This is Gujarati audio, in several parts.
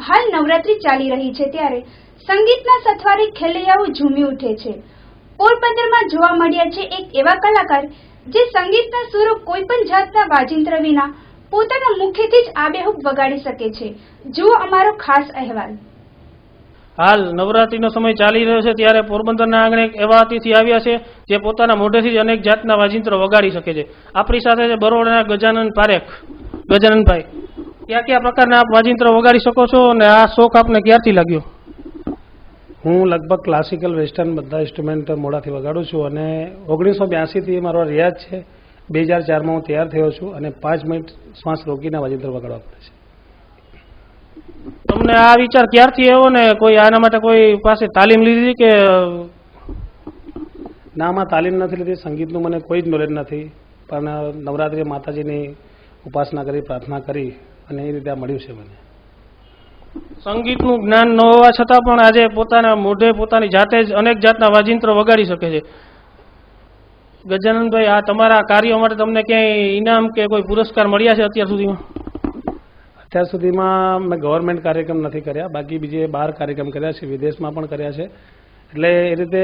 હાલ નવરાત્રી ચાલી રહી છે ત્યારે સંગીતના સથવારે ખેલૈયાઓ ઝૂમી ઉઠે છે। પોરબંદરમાં જોવા મળ્યા છે એક એવા કલાકાર જે સંગીતના સુરો કોઈ પણ જાતના વાજિંત્ર વિના પોતાના મુખેથી જ આબેહૂબ વગાડી શકે છે। જુઓ અમારો ખાસ અહેવાલ। હાલ નવરાત્રીનો સમય ચાલી રહ્યો છે ત્યારે પોરબંદરના આંગણે એવા અતિથિ આવ્યા છે જે પોતાના મોઢેથી જ અનેક જાતના વાજિંત્રો વગાડી શકે છે। આપણી સાથે છે બરોડાના ગજાનન પારેખ। ગજાનનભાઈ, કયા કયા પ્રકારના આપ વાજિંત્રો વગાડી શકો છો અને આ શોખ આપને ક્યારથી લાગ્યો? હું લગભગ ક્લાસિકલ વેસ્ટર્ન બધા ઇન્સ્ટ્રુમેન્ટ મોડાથી વગાડું છું અને 1982થી મારો રિયાઝ છે। 2004માં હું તૈયાર થયો છું અને 5 મિનિટ શ્વાસ રોકીને વાજિંત્ર વગાડવા પડે છે। તમને આ વિચાર ક્યારથી આવ્યો ને કોઈ આના માટે કોઈ પાસે તાલીમ લીધી કે? ના, આમાં તાલીમ નથી લીધી, સંગીતનું મને કોઈ જ નોલેજ નથી, પણ નવરાત્રિએ માતાજીની ઉપાસના કરી, પ્રાર્થના કરી અને એ રીતે આ મળ્યું છે મને। સંગીતનું જ્ઞાન ન હોવા છતાં પણ આજે પોતાના મોઢે પોતાની જાતે જ અનેક જાતના વાજિંત્રો વગાડી શકે છે। ગજાનનભાઈ, આ તમારા કાર્યો માટે તમને ક્યાંય ઇનામ કે કોઈ પુરસ્કાર મળ્યા છે અત્યાર સુધીમાં? અત્યાર સુધીમાં મેં ગવર્મેન્ટ કાર્યક્રમ નથી કર્યા, બાકી બીજે બહાર કાર્યક્રમ કર્યા છે, વિદેશમાં પણ કર્યા છે, એટલે એ રીતે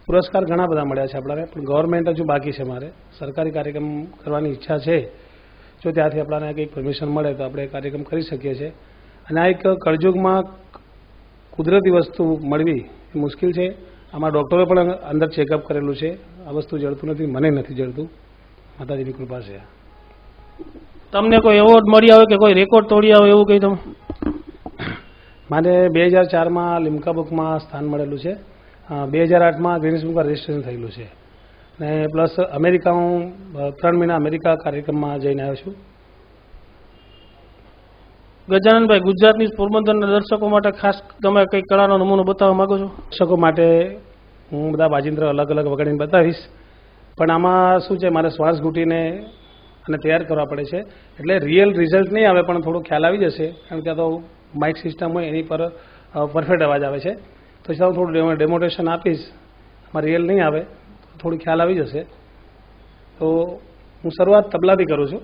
પુરસ્કાર ઘણા બધા મળ્યા છે આપણાને, પણ ગવર્મેન્ટ હજુ બાકી છે। મારે સરકારી કાર્યક્રમ કરવાની ઈચ્છા છે, જો ત્યાંથી આપણાને કંઈક પરમિશન મળે તો આપણે કાર્યક્રમ કરી શકીએ છીએ। અને આ એક કળયુગમાં કુદરતી વસ્તુ મળવી એ મુશ્કેલ છે। આમાં ડૉક્ટરોએ પણ અંદર ચેકઅપ કરેલું છે, આ વસ્તુ જડતું નથી, મને નથી જડતું, માતાજીની કૃપા છે। તમને કોઈ એવોર્ડ મળ્યા હોય કે કોઈ રેકોર્ડ તોડ્યા હોય એવું કંઈ તમે? મારે 2004માં લિમ્કા બુકમાં સ્થાન મળેલું છે, 2008માં ગિનિસ બુકમાં રજિસ્ટ્રેશન થયેલું છે, અને પ્લસ અમેરિકા હું 3 મહિના અમેરિકા કાર્યક્રમમાં જઈને આવ્યો છું। ગજાનનભાઈ, ગુજરાતની પોરબંદરના દર્શકો માટે ખાસ તમે કંઈક કળાનો નમૂનો બતાવવા માંગો છો? દર્શકો માટે હું બધા વાજિંત્ર અલગ અલગ વગાડીને બતાવીશ, પણ આમાં શું છે, મારે શ્વાસ ઘૂંટીને અને તૈયાર કરવા પડે છે, એટલે રિયલ રિઝલ્ટ નહીં આવે પણ થોડો ખ્યાલ આવી જશે, કારણ કે આ તો માઇક સિસ્ટમ હોય એની પર પરફેક્ટ અવાજ આવે છે, તો હું થોડું ડેમોન્સ્ટ્રેશન આપીશ, આમાં રિયલ નહીં આવે તો થોડું ખ્યાલ આવી જશે। તો હું શરૂઆત તબલાથી કરું છું।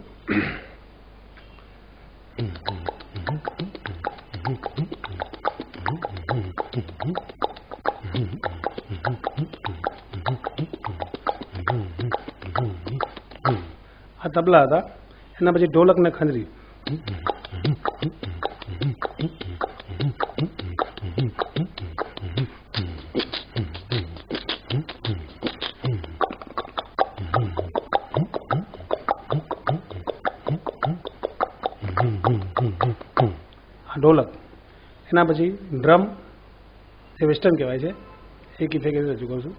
આ તબલા હતા, એના પછી ઢોલક ને ખંજરી। આ ઢોલક, એના પછી ડ્રમ, એ વેસ્ટર્ન કહેવાય છે, એક ઇફેક્ટ રજૂ કરું છું।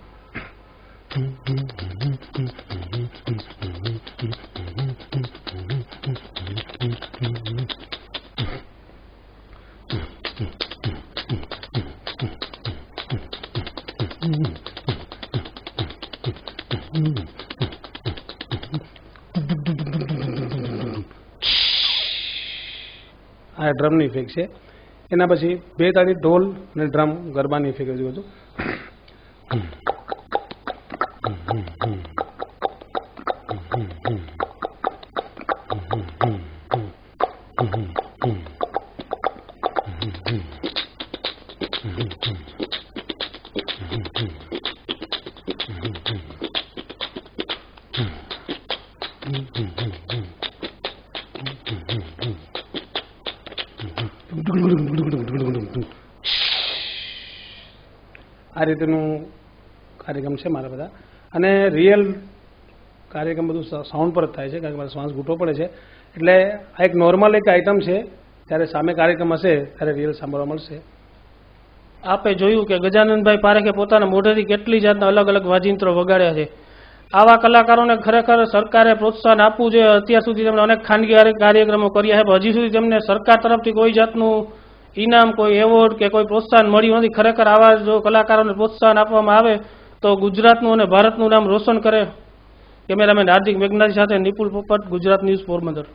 આ ડ્રમની ઇફેક્ટ છે, એના પછી 2 તાળી ઢોલ અને ડ્રમ ગરબાની ઇફેક્ટ રજૂ હતું। આ રીતનું કાર્યક્રમ છે મારા બધા, અને રિયલ કાર્યક્રમ બધું સાઉન્ડ પર જ થાય છે, કારણ કે મારે શ્વાસ ઘૂંટવો પડે છે, એટલે આ એક નોર્મલ એક આઇટમ છે, ત્યારે સામે કાર્યક્રમ હશે ત્યારે રિયલ સાંભળવા મળશે। આપે જોયું કે ગજાનનભાઈ પારેખે પોતાના મોઢેથી કેટલી જાતના અલગ અલગ વાજિંત્રો વગાડ્યા છે। આવા કલાકારોને ખરેખર સરકારે પ્રોત્સાહન આપવું જોઈએ। અત્યાર સુધી તેમણે અનેક ખાનગી કાર્યક્રમો કર્યા છે, પણ હજી સુધી તેમને સરકાર તરફથી કોઈ જાતનું ઇનામ, કોઈ એવોર્ડ કે કોઈ પ્રોત્સાહન મળ્યું નથી। ખરેખર આવા જો કલાકારોને પ્રોત્સાહન આપવામાં આવે તો ગુજરાતનું અને ભારતનું નામ રોશન કરે। કેમેરામેન હાર્દિક મેઘનાથી સાથે નિપુલ પોપટ, ગુજરાત ન્યૂઝ, પોરબંદર।